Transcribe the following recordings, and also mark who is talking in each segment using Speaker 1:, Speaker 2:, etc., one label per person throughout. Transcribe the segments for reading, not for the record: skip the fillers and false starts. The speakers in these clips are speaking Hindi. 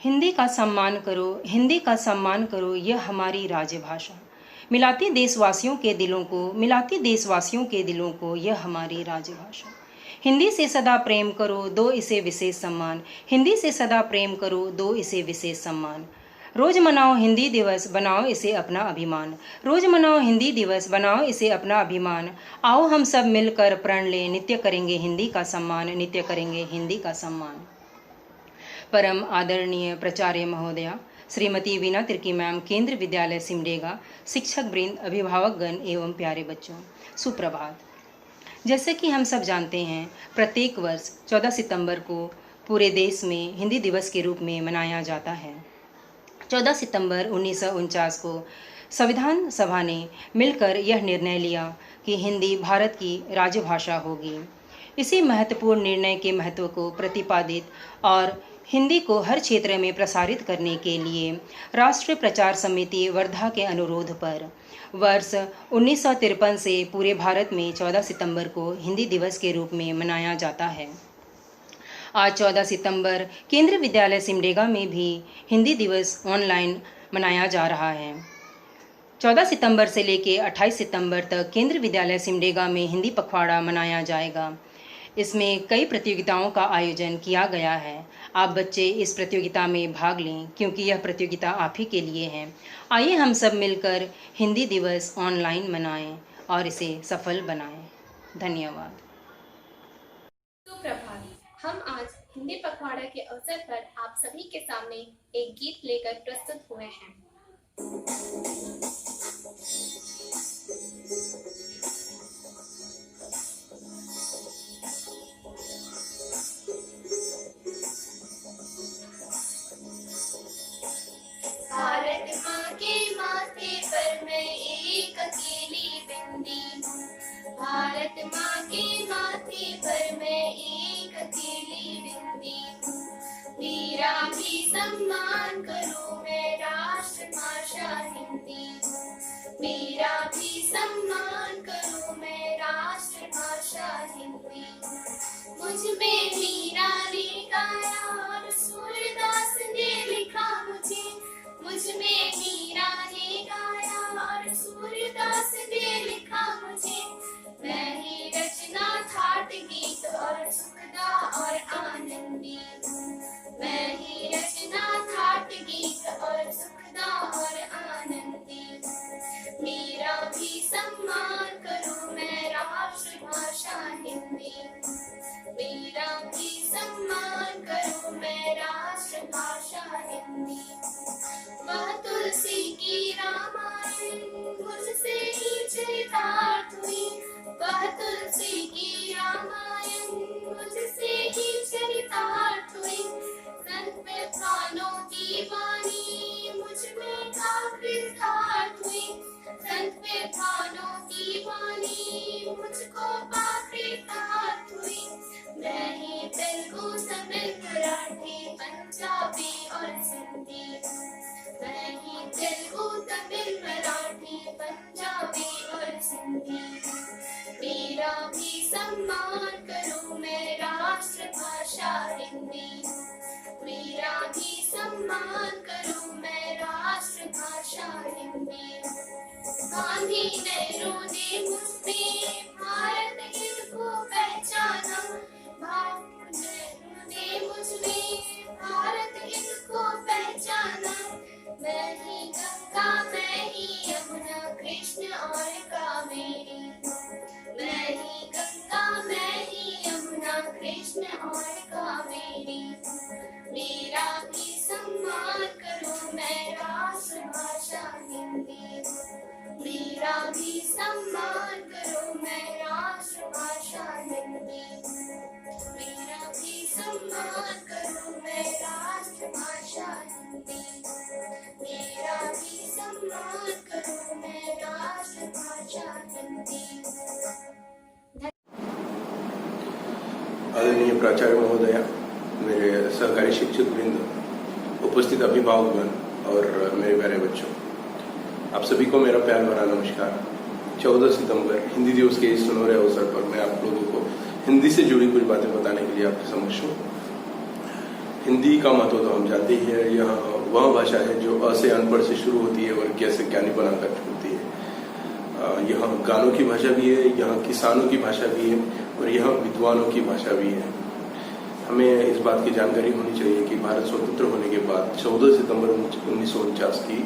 Speaker 1: हिंदी का सम्मान करो, हिंदी का सम्मान करो, यह हमारी राजभाषा। मिलाती देशवासियों के दिलों को, मिलाती देशवासियों के दिलों को, यह हमारी राजभाषा। हिंदी से सदा प्रेम करो, दो इसे विशेष सम्मान। हिंदी से सदा प्रेम करो, दो इसे विशेष सम्मान। रोज मनाओ हिंदी दिवस, बनाओ इसे अपना अभिमान। रोज मनाओ हिंदी दिवस, बनाओ इसे अपना अभिमान। आओ हम सब मिलकर प्रण लें, नित्य करेंगे हिंदी का सम्मान, नित्य करेंगे हिंदी का सम्मान। परम आदरणीय प्राचार्य महोदया श्रीमती वीना तिर्की मैम, केंद्र विद्यालय सिमडेगा, शिक्षक वृंद, अभिभावकगण एवं प्यारे बच्चों, सुप्रभात। जैसे कि हम सब जानते हैं, प्रत्येक वर्ष 14 सितंबर को पूरे देश में हिंदी दिवस के रूप में मनाया जाता है। 14 सितंबर 1949 को संविधान सभा ने मिलकर यह निर्णय लिया कि हिंदी भारत की राजभाषा होगी। इसी महत्वपूर्ण निर्णय के महत्व को प्रतिपादित और हिंदी को हर क्षेत्र में प्रसारित करने के लिए राष्ट्रीय प्रचार समिति वर्धा के अनुरोध पर वर्ष 1953 से पूरे भारत में 14 सितंबर को हिंदी दिवस के रूप में मनाया जाता है। आज 14 सितंबर केंद्रीय विद्यालय सिमडेगा में भी हिंदी दिवस ऑनलाइन मनाया जा रहा है। 14 सितंबर से लेकर 28 सितंबर तक केंद्रीय विद्यालय सिमडेगा में हिंदी पखवाड़ा मनाया जाएगा। इसमें कई प्रतियोगिताओं का आयोजन किया गया है। आप बच्चे इस प्रतियोगिता में भाग लें, क्योंकि यह प्रतियोगिता आप ही के लिए है। आइए हम सब मिलकर हिंदी दिवस ऑनलाइन मनाएं और इसे सफल बनाएं। धन्यवाद।
Speaker 2: सुप्रभात। हम आज हिंदी पखवाड़ा के अवसर पर आप सभी के सामने एक गीत लेकर प्रस्तुत हुए हैं। भारत माँ के माथे पर मैं एक अकेली बिंदी हूँ। भारत माँ के माथे पर मैं एक अकेली बिंदी हूँ। मेरा भी सम्मान करो, मैं राष्ट्रभाषा हिंदी हूँ। मेरा भी सम्मान करो, मैं राष्ट्रभाषा हिंदी हूँ। मुझ में मीरा ने गाया और सूरदास ने लिखा मुझे। मुझ में मीरा ने गाया और सूरदास ने लिखा मुझे। मैं ही रचना ठाट गीत और सुखदा और आनंदी हूँ। मैं ही रचना ठाट गीत और सुखदा और आनंदी हूँ। मेरा भी सम्मान करो, मैं राष्ट्रभाषा हिंदी हूँ। मेरा भी सम्मान करो, मैं राष्ट्रभाषा हिंदी हूँ। वह तुलसी की रामायण मुझसे ही चरितार्थ हुई। वह तुलसी की रामायण मुझसे ही चरितार्थ हुई। संत विद्वानों की वाणी मुझ में कृतार्थ हुई। संत विद्वानों की वाणी मुझको कृतार्थ हुई। मैं ही तेलुगु, तमिल, मराठी, पंजाबी और सिंधी हूँ। मैं ही तेलुगु, तमिल, मराठी, पंजाबी और सिंधी हूँ। मेरा भी सम्मान करो, मैं राष्ट्रभाषा हिंदी हूँ। मेरा भी सम्मान करो, मैं राष्ट्रभाषा हिंदी हूँ। गांधी नेहरू ने मुझमें भारत हिंद को पहचाना। नेहरू ने मुझमें भारत हिंद को पहचाना। मैं ही गंगा, मैं ही यमुना, कृष्ण और कावेरी हूँ। मैं ही गंगा, मैं ही यमुना, कृष्ण और कावेरी हूँ। मेरा भी सम्मान करो, मैं राष्ट्रभाषा हिंदी हूँ। मेरा भी सम्मान करो, मैं राष्ट्रभाषा हिंदी हूँ। मेरा भी सम्मान करो, मैं राष्ट्रभाषा हिंदी हूँ। मेरा भी सम्मान करो, मैं राष्ट्रभाषा हिंदी हूँ।
Speaker 3: आदरणीय प्राचार्य महोदया, मेरे सहकारी शिक्षक वृंद, उपस्थित अभिभावकगण और मेरे प्यारे बच्चों, आप सभी को मेरा प्यार भरा नमस्कार। 14 सितंबर हिंदी दिवस के इस सुनहरे अवसर पर मैं आप लोगों को हिंदी से जुड़ी कुछ बातें बताने के लिए आपके समक्ष हूँ। हिंदी का महत्व तो हम जानते ही है। यह वह भाषा है जो अ से अनपढ़ से शुरू होती है और ज्ञ से ज्ञानी बनाकर छोड़ती है। यह गानों की भाषा भी है, यह किसानों की भाषा भी है और यह विद्वानों की भाषा भी है। हमें इस बात की जानकारी होनी चाहिए कि भारत स्वतंत्र होने के बाद 14 सितंबर 1949 की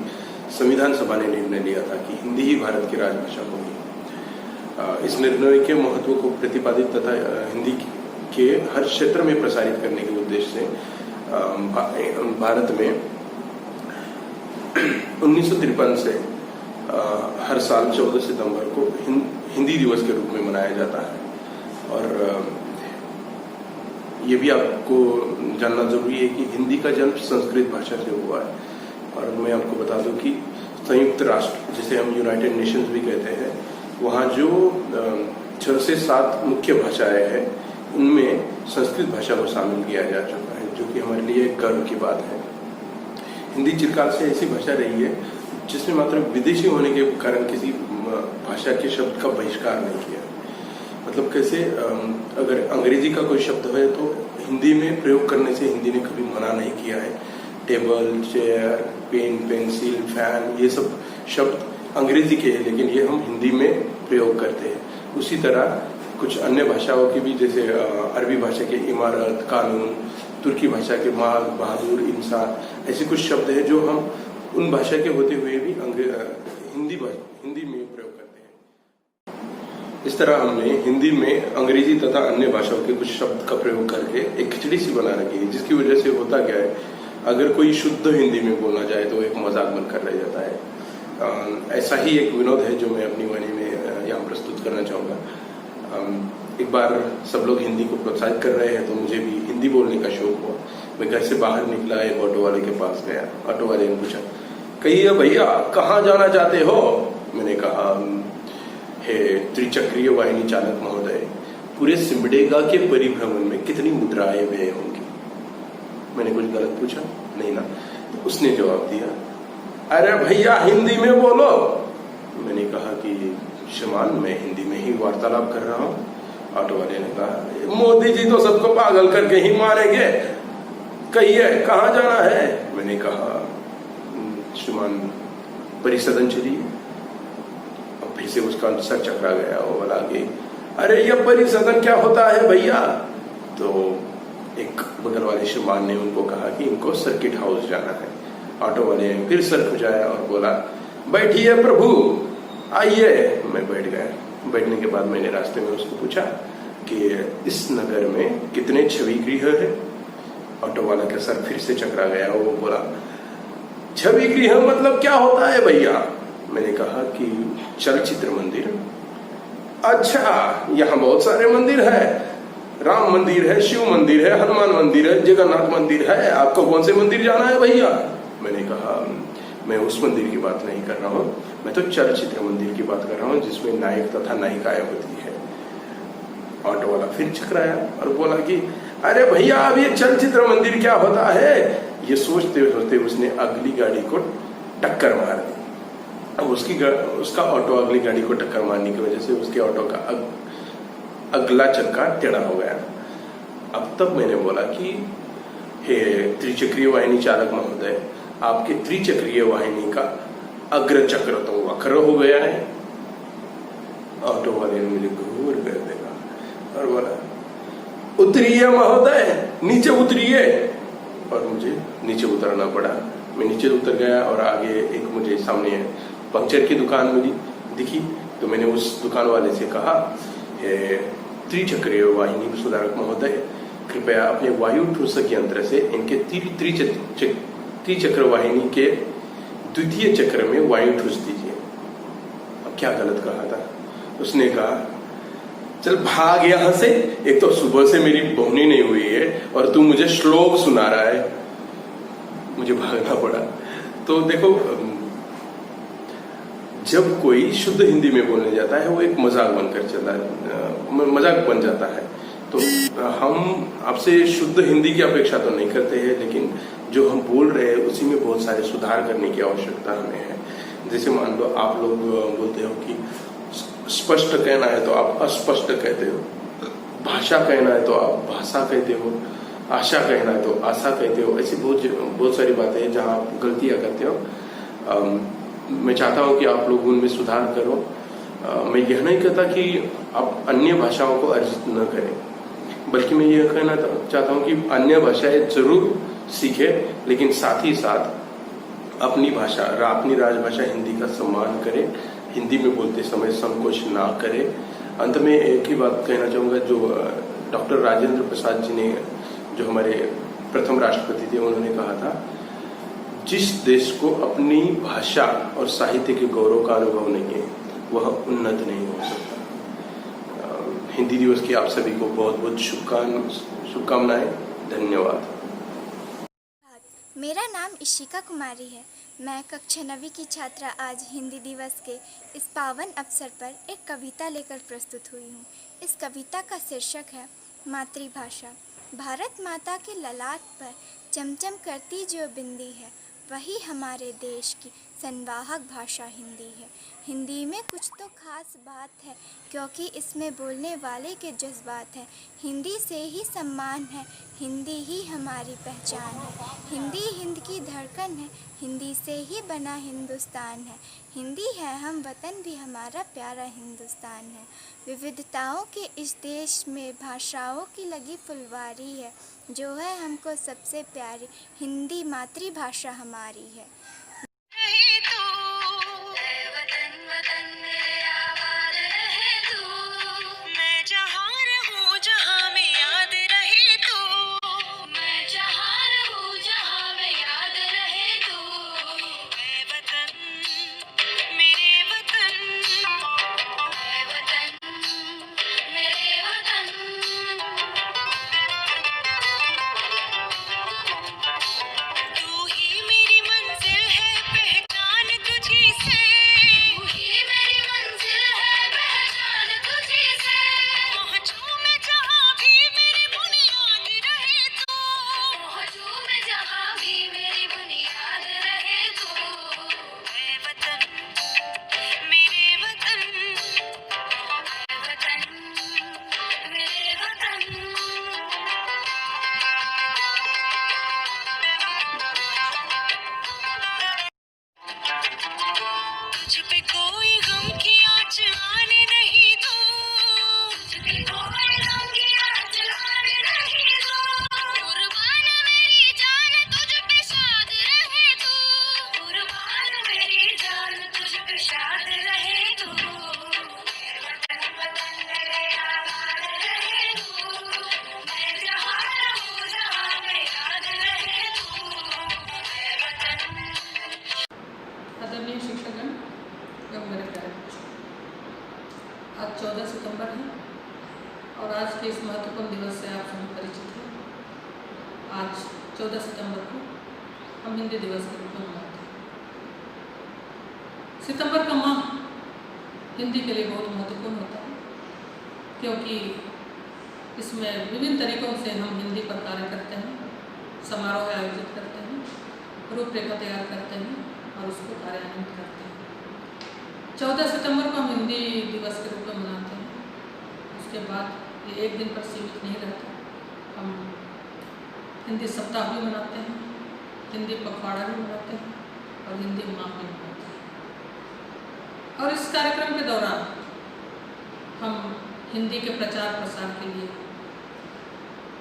Speaker 3: संविधान सभा ने निर्णय लिया था कि हिंदी ही भारत की राजभाषा होगी। इस निर्णय के महत्व को प्रतिपादित तथा हिंदी के हर क्षेत्र में प्रसारित करने के उद्देश्य से भारत में 1953 से हर साल 14 सितंबर को हिंदी दिवस के रूप में मनाया जाता है। और ये भी आपको जानना जरूरी है कि हिंदी का जन्म संस्कृत भाषा से हुआ है। और मैं आपको बता दूं कि संयुक्त राष्ट्र, जिसे हम यूनाइटेड नेशंस भी कहते हैं, वहाँ जो 6 से 7 मुख्य भाषाएं हैं, उनमें संस्कृत भाषा को शामिल किया जा चुका है, जो कि हमारे लिए गर्व की बात है। हिंदी चिरकाल से ऐसी भाषा रही है जिसने मात्र विदेशी होने के कारण किसी भाषा के शब्द का बहिष्कार नहीं किया। मतलब कैसे, अगर अंग्रेजी का कोई शब्द है तो हिंदी में प्रयोग करने से हिंदी ने कभी मना नहीं किया है। Table, chair, pen, pencil, fan, ये सब शब्द अंग्रेजी के हैं, लेकिन ये हम हिंदी में प्रयोग करते हैं। उसी तरह कुछ अन्य भाषाओं की भी, जैसे अरबी भाषा के इमारत, कानून, तुर्की भाषा के माल, बहादुर, इंसान, ऐसे कुछ शब्द हैं जो हम उन भाषा के होते हुए भी हिंदी में प्रयोग करते हैं। इस तरह हमने हिंदी में अंग्रेजी तथा अन्य भाषाओं के कुछ शब्द का प्रयोग करके एक खिचड़ी सी बना रखी है, जिसकी वजह से होता क्या है, अगर कोई शुद्ध हिंदी में बोलना चाहे तो एक मजाक बनकर रह जाता है। ऐसा ही एक विनोद है जो मैं अपनी वाणी में यहाँ प्रस्तुत करना चाहूँगा। एक बार सब लोग हिंदी को प्रोत्साहित कर रहे हैं तो मुझे भी हिंदी बोलने का शौक हुआ। मैं घर से बाहर निकला, एक ऑटो वाले के पास गया। ऑटो वाले ने पूछा, कहिए भैया कहाँ जाना चाहते हो? मैंने कहा, हे त्रिचक्रीय वाहिनी चालक महोदय, पूरे सिमडेगा के परिभ्रमण में कितनी मुद्राएं व्यय होंगी? मैंने कुछ गलत पूछा? नहीं ना। तो उसने जवाब दिया, अरे भैया हिंदी में बोलो। मैंने कहा कि श्रीमान मैं हिंदी में ही वार्तालाप कर रहा हूँ। ऑटो वाले ने कहा, मोदी जी तो सबको पागल करके ही मारेंगे, कहिए कहाँ जाना है? मैंने कहा, श्रीमान परिसदन चलिए। अब फिर से उसका सर चकरा गया। वो बोला कि अरे ये परिसदन क्या होता है भैया? तो एक बगल वाले श्रीमान ने उनको कहा कि इनको सर्किट हाउस जाना है। ऑटो वाले ने फिर सर खुजाया और बोला, बैठिए प्रभु, आइए। मैं बैठ गया। बैठने के बाद मैंने रास्ते में उसको पूछा कि इस नगर में कितने छवि गृह है? ऑटो वाला का सर फिर से चकरा गया। वो बोला, छवि गृह मतलब क्या होता है भैया? मैंने कहा कि चलचित्र मंदिर। अच्छा, यहाँ बहुत सारे मंदिर है, राम मंदिर है, शिव मंदिर है, हनुमान मंदिर है, जगन्नाथ मंदिर है, आपको कौन से मंदिर जाना है भैया? मैंने कहा, मैं उस मंदिर की बात नहीं कर रहा हूँ, मैं तो चलचित्र मंदिर की बात कर रहा हूँ जिसमें नायक तथा नायिकाएं होती है। ऑटो वाला फिर चकराया और बोला कि अरे भैया अब ये चलचित्र मंदिर क्या होता है? ये सोचते सोचते उसने अगली गाड़ी को टक्कर मार दी। अब उसका ऑटो अगली गाड़ी को टक्कर मारने की वजह से उसके ऑटो का अगला चक्का टेढ़ा हो गया। अब तब मैंने बोला कि हे त्रिचक्रीय वाहिनी चालक महोदय, आपके त्रिचक्रीय वाहिनी का अग्र चक्र तो वक्र हो गया है। ऑटो वाले ने मुझे घूर कर देखा और बोला, उतरिए महोदय, नीचे उतरिए। और मुझे नीचे उतरना पड़ा। मैं नीचे उतर गया और आगे एक मुझे सामने पंक्चर की दुकान मिली दिखी। तो मैंने उस दुकान वाले से कहा, त्रिचक्रीय वाहिनी सुधारक महोदय, कृपया अपने वायु ठूसक यंत्र से इनके त्रिचक्र वाहिनी के द्वितीय चक्र में वायु ठूस दीजिए। अब क्या गलत कहा था? उसने कहा, चल भाग यहां से, एक तो सुबह से मेरी बोहनी नहीं हुई है और तू मुझे श्लोक सुना रहा है। मुझे भागना पड़ा। तो देखो, जब कोई शुद्ध हिंदी में बोलने जाता है वो एक मजाक बन जाता है। तो हम आपसे शुद्ध हिंदी की अपेक्षा तो नहीं करते हैं, लेकिन जो हम बोल रहे हैं उसी में बहुत सारे सुधार करने की आवश्यकता हमें है। जैसे मान लो आप लोग बोलते हो कि स्पष्ट कहना है तो आप अस्पष्ट कहते हो, भाषा कहना है तो आप भाषा कहते हो, आशा कहना तो आशा कहते हो, ऐसी बहुत सारी बातें हैं जहां आप गलतियां करते हो। मैं चाहता हूं कि आप लोग उनमें सुधार करो। मैं यह नहीं कहता कि आप अन्य भाषाओं को अर्जित न करें, बल्कि मैं यह कहना चाहता हूं कि अन्य भाषाएं जरूर सीखें, लेकिन साथ ही साथ अपनी भाषा, अपनी राजभाषा हिंदी का सम्मान करें। हिंदी में बोलते समय संकोच ना करें। अंत में एक ही बात कहना चाहूंगा, जो डॉक्टर राजेंद्र प्रसाद जी ने, जो हमारे प्रथम राष्ट्रपति थे, उन्होंने कहा था, जिस देश को अपनी भाषा और साहित्य के गौरव का अनुभव नहीं है वह उन्नत नहीं हो सकता। हिंदी दिवस की आप सभी को बहुत बहुत शुभकामनाएं। धन्यवाद।
Speaker 4: मेरा नाम इशिका कुमारी है। मैं कक्षा 9वीं की छात्रा आज हिंदी दिवस के इस पावन अवसर पर एक कविता लेकर प्रस्तुत हुई हूँ। इस कविता का शीर्षक है मातृभाषा। भारत माता के ललाट पर चमचम करती जो बिंदी है, वही हमारे देश की संवाहक भाषा हिंदी है। हिंदी में कुछ तो खास बात है, क्योंकि इसमें बोलने वाले के जज्बात हैं। हिंदी से ही सम्मान है, हिंदी ही हमारी पहचान है। हिंदी हिंद की धड़कन है, हिंदी से ही बना हिंदुस्तान है। हिंदी है हम वतन भी हमारा प्यारा हिंदुस्तान है। विविधताओं के इस देश में भाषाओं की लगी फुलवारी है, जो है हमको सबसे प्यारी हिंदी मातृभाषा हमारी है।
Speaker 5: आदरणीय शिक्षकगण एवं मेरे प्यारे बच्चों, आज 14 सितंबर है और आज के इस महत्वपूर्ण दिवस से आप सभी परिचित हैं। आज 14 सितंबर को हम हिंदी दिवस के रूप में मनाते हैं। सितंबर का माह हिंदी के लिए बहुत महत्वपूर्ण होता है, क्योंकि इसमें विभिन्न तरीकों से हम हिंदी पर कार्य करते हैं, समारोह आयोजित करते हैं, रूपरेखा तैयार करते हैं और उसको कार्यान्वित करते हैं। 14 सितंबर को हम हिंदी दिवस के रूप में मनाते हैं। उसके बाद ये एक दिन पर सीमित नहीं रहता, हम हिंदी सप्ताह भी मनाते हैं, हिंदी पखवाड़ा भी मनाते हैं और हिंदी माह भी मनाते हैं। और इस कार्यक्रम के दौरान हम हिंदी के प्रचार प्रसार के लिए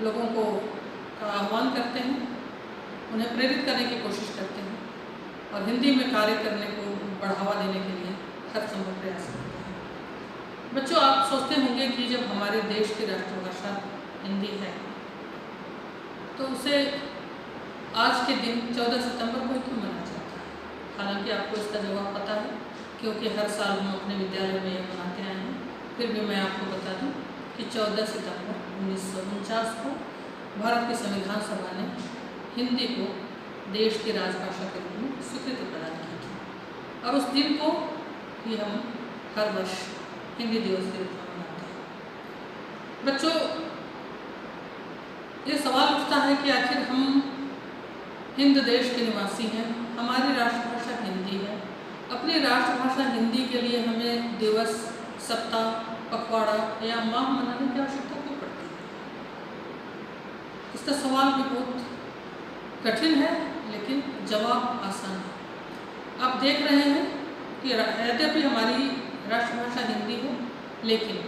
Speaker 5: लोगों को का आह्वान करते हैं, उन्हें प्रेरित करने की कोशिश करते हैं और हिंदी में कार्य करने को बढ़ावा देने के लिए हर संभव प्रयास करते हैं। बच्चों, आप सोचते होंगे कि जब हमारे देश की राष्ट्रभाषा हिंदी है तो उसे आज के दिन 14 सितंबर को क्यों मनाया जाता है। हालांकि आपको इसका जवाब पता है, क्योंकि हर साल हम अपने विद्यालय में यह मनाते आए हैं। फिर भी मैं आपको बता दूं कि 14 सितंबर 1949 को भारत की संविधान सभा ने हिंदी को देश की राजभाषा के रूप में स्वीकृति प्रदान की थी और उस दिन को ही हम हर वर्ष हिंदी दिवस के रूप में मनाते हैं। बच्चों, ये सवाल उठता है कि आखिर हम हिंद देश के निवासी हैं, हमारी राष्ट्रभाषा हिंदी है, अपनी राष्ट्रभाषा हिंदी के लिए हमें दिवस, सप्ताह, पखवाड़ा या माह मनाने की आवश्यकता क्यों पड़ती है। इसका सवाल भी बहुत कठिन है, लेकिन जवाब आसान है। आप देख रहे हैं कि यद्यपि हमारी राष्ट्रभाषा हिंदी है, लेकिन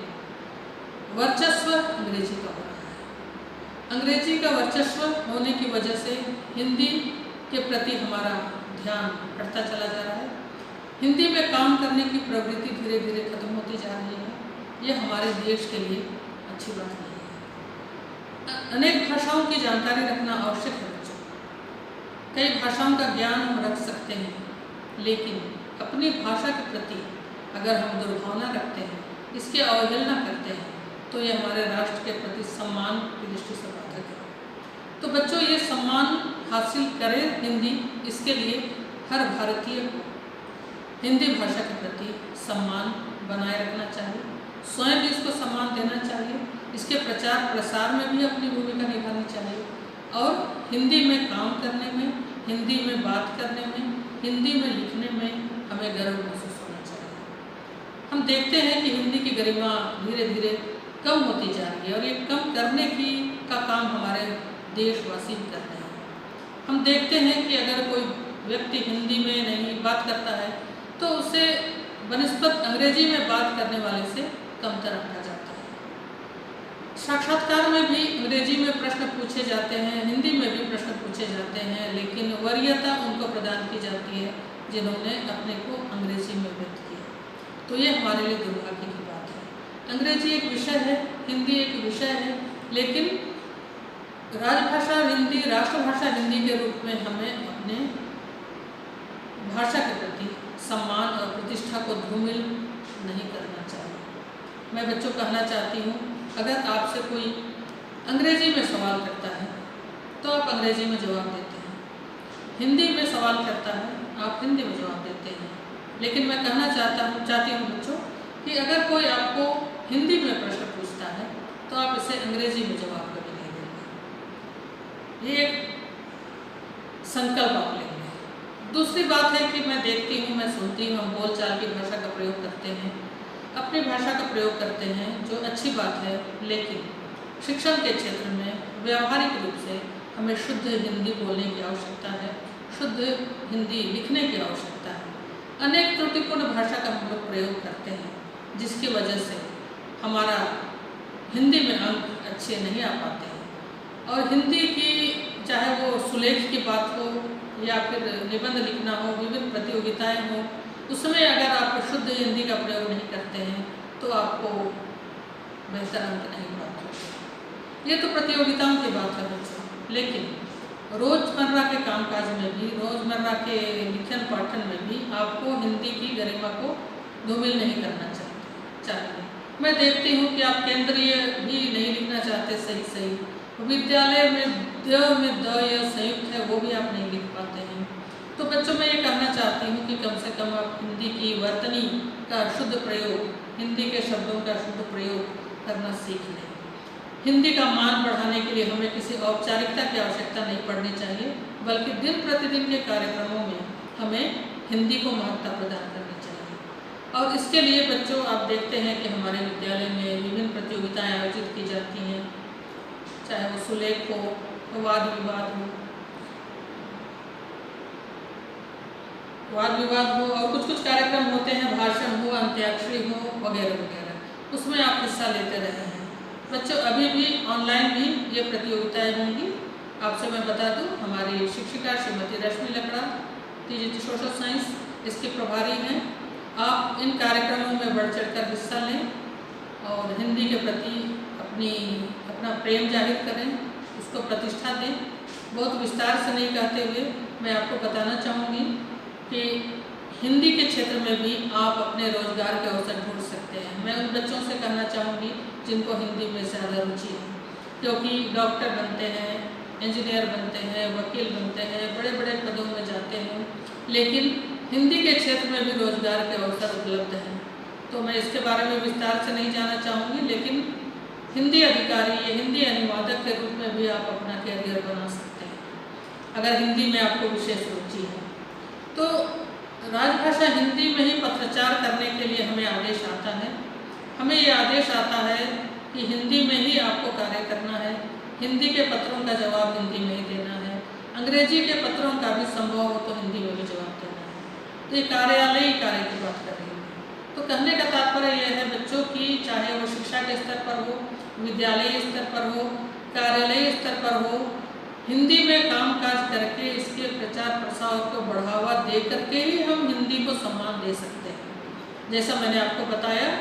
Speaker 5: वर्चस्व अंग्रेजी का हो रहा है। अंग्रेजी का वर्चस्व होने की वजह से हिंदी के प्रति हमारा ध्यान बढ़ता चला जा रहा है। हिंदी में काम करने की प्रवृत्ति धीरे धीरे खत्म होती जा रही है। यह हमारे देश के लिए अच्छी बात नहीं है। अनेक भाषाओं की जानकारी रखना आवश्यक है बच्चों। कई भाषाओं का ज्ञान हम रख सकते हैं, लेकिन अपनी भाषा के प्रति अगर हम दुर्भावना रखते हैं, इसकी अवहेलना करते हैं, तो ये हमारे राष्ट्र के प्रति सम्मान की दृष्टि से बाधक है। तो बच्चों, ये सम्मान हासिल करें हिंदी, इसके लिए हर भारतीय को हिंदी भाषा के प्रति सम्मान बनाए रखना चाहिए, स्वयं भी इसको सम्मान देना चाहिए, इसके प्रचार प्रसार में भी अपनी भूमिका निभानी चाहिए और हिंदी में काम करने में, हिंदी में बात करने में, हिंदी में लिखने में हमें गर्व महसूस होना चाहिए। हम देखते हैं कि हिंदी की गरिमा धीरे धीरे कम होती जा रही है और ये कम करने का काम हमारे देशवासी भी कर रहे हैं। हम देखते हैं कि अगर कोई व्यक्ति हिंदी में नहीं बात करता है तो उसे बनिस्बत अंग्रेजी में बात करने वाले से कमतर रखा जाता है। साक्षात्कार में भी अंग्रेजी में प्रश्न पूछे जाते हैं, हिंदी में भी प्रश्न पूछे जाते हैं, लेकिन वरीयता उनको प्रदान की जाती है जिन्होंने अपने को अंग्रेजी में व्यक्त किया। तो ये हमारे लिए दुर्भाग्य की बात है। अंग्रेजी एक विषय है, हिंदी एक विषय है, लेकिन राजभाषा हिंदी, राष्ट्रभाषा हिंदी के रूप में हमें अपने भाषा के प्रति सम्मान और प्रतिष्ठा को धूमिल नहीं करना चाहिए। मैं बच्चों कहना चाहती हूँ, अगर आपसे कोई अंग्रेजी में सवाल करता है तो आप अंग्रेजी में जवाब देते हैं, हिंदी में सवाल करता है आप हिंदी में जवाब देते हैं, लेकिन मैं कहना चाहती हूँ बच्चों कि अगर कोई आपको हिंदी में प्रश्न पूछता है तो आप इसे अंग्रेजी में जवाब कभी नहीं देंगे। ये एक संकल्प आप लेंगे। दूसरी बात है कि मैं देखती हूँ, मैं सुनती हूँ, हम बोलचाल की भाषा का प्रयोग करते हैं, अपनी भाषा का प्रयोग करते हैं, जो अच्छी बात है, लेकिन शिक्षण के क्षेत्र में व्यावहारिक रूप से हमें शुद्ध हिंदी बोलने की आवश्यकता है, शुद्ध हिंदी लिखने की आवश्यकता है। अनेक त्रुटिपूर्ण भाषा का हम लोग प्रयोग करते हैं, जिसकी वजह से हमारा हिंदी में अंक अच्छे नहीं आ पाते हैं। और हिंदी की, चाहे वो सुलेख की बात हो या फिर निबंध लिखना हो, विभिन्न प्रतियोगिताएं हो, उसमें अगर आप शुद्ध हिंदी का प्रयोग नहीं करते हैं तो आपको बेहतर अंक नहीं प्राप्त होते। ये तो प्रतियोगिताओं की बात है बच्चों, लेकिन रोजमर्रा के कामकाज में भी, रोजमर्रा के लिखन पाठन में भी आपको हिंदी की गरिमा को धूमिल नहीं करना चाहिए। मैं देखती हूँ कि आप केंद्रीय भी नहीं लिखना चाहते सही, विद्यालय में द या संयुक्त है वो भी आप नहीं लिख पाते हैं। तो बच्चों, मैं ये कहना चाहती हूँ कि कम से कम आप हिंदी की वर्तनी का शुद्ध प्रयोग, हिंदी के शब्दों का शुद्ध प्रयोग करना सीख लें। हिंदी का मान बढ़ाने के लिए हमें किसी औपचारिकता की आवश्यकता नहीं पड़नी चाहिए, बल्कि दिन प्रतिदिन के कार्यक्रमों में हमें हिंदी को महत्ता प्रदान करनी चाहिए। और इसके लिए बच्चों, आप देखते हैं कि हमारे विद्यालय में विभिन्न प्रतियोगिताएं आयोजित की जाती हैं, चाहे वो सुलेख हो, वाद विवाद हो और कुछ कार्यक्रम होते हैं, भाषण हो, अंत्याक्षरी हो, वगैरह वगैरह, उसमें आप हिस्सा लेते रहे हैं। बच्चों, अभी भी ऑनलाइन भी ये प्रतियोगिताएं होंगी। आपसे मैं बता दूं, हमारी शिक्षिका श्रीमती रश्मि लकड़ा, TGT सोशल साइंस, इसके प्रभारी हैं। आप इन कार्यक्रमों में बढ़ चढ़कर हिस्सा लें और हिंदी के प्रति अपना प्रेम जाहिर करें, उसको प्रतिष्ठा दें। बहुत विस्तार से नहीं कहते हुए मैं आपको बताना चाहूँगी कि हिंदी के क्षेत्र में भी आप अपने रोजगार के अवसर ढूंढ सकते हैं। मैं उन बच्चों से कहना चाहूँगी जिनको हिंदी में ज़्यादा रुचि है, क्योंकि डॉक्टर बनते हैं, इंजीनियर बनते हैं, वकील बनते हैं, बड़े बड़े पदों में जाते हैं, लेकिन हिंदी के क्षेत्र में भी रोजगार के अवसर उपलब्ध हैं। तो मैं इसके बारे में विस्तार से नहीं जाना चाहूँगी, लेकिन हिंदी अधिकारी या हिंदी अनुवादक के रूप में भी आप अपना कैरियर बना सकते हैं अगर हिंदी में आपको विशेष रुचि है। तो राजभाषा हिंदी में ही पत्राचार करने के लिए हमें आदेश आता है। हमें ये आदेश आता है कि हिंदी में ही आपको कार्य करना है, हिंदी के पत्रों का जवाब हिंदी में ही देना है, अंग्रेजी के पत्रों का भी संभव हो तो हिंदी में भी जवाब देना है। तो ये कार्यालयी कार्य की बात कर रही है। तो कहने का तात्पर्य यह है बच्चों की, चाहे वो शिक्षा के स्तर पर हो, विद्यालयी स्तर पर हो, कार्यालयी स्तर पर हो, हिंदी में कामकाज करके इसके प्रचार प्रसार को बढ़ावा दे करके ही हम हिंदी को सम्मान दे सकते हैं। जैसा मैंने आपको बताया,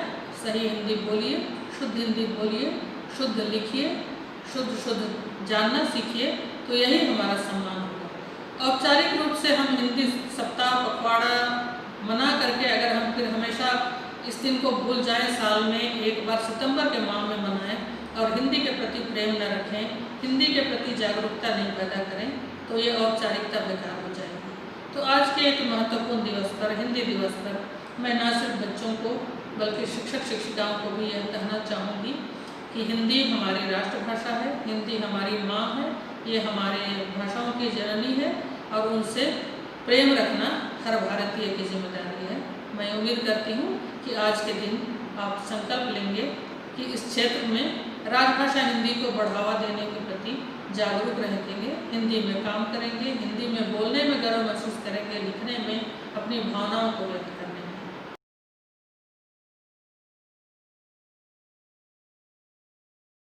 Speaker 5: सही हिंदी बोलिए, शुद्ध हिंदी बोलिए, शुद्ध लिखिए, शुद्ध जानना सीखिए, तो यही हमारा सम्मान होगा। औपचारिक रूप से हम हिंदी सप्ताह पखवाड़ा मना करके अगर हम फिर हमेशा इस दिन को भूल जाएं, साल में एक बार सितंबर के माह में मनाएं और हिंदी के प्रति प्रेम न रखें, हिंदी के प्रति जागरूकता नहीं पैदा करें, तो ये औपचारिकता बेकार हो जाएगी। तो आज के एक महत्वपूर्ण दिवस पर, हिंदी दिवस पर, मैं न सिर्फ बच्चों को बल्कि शिक्षक शिक्षिकाओं को भी यह कहना चाहूँगी कि हिंदी हमारी राष्ट्रभाषा है, हिंदी हमारी माँ है, ये हमारे भाषाओं की जननी है और उनसे प्रेम रखना हर भारतीय की जिम्मेदारी है। मैं उम्मीद करती हूँ कि आज के दिन आप संकल्प लेंगे कि इस क्षेत्र में राजभाषा हिंदी को बढ़ावा देने के प्रति जागरूक रहेंगे, हिंदी में काम करेंगे, हिंदी में बोलने में गर्व महसूस करेंगे, लिखने में, अपनी भावनाओं को व्यक्त करने में।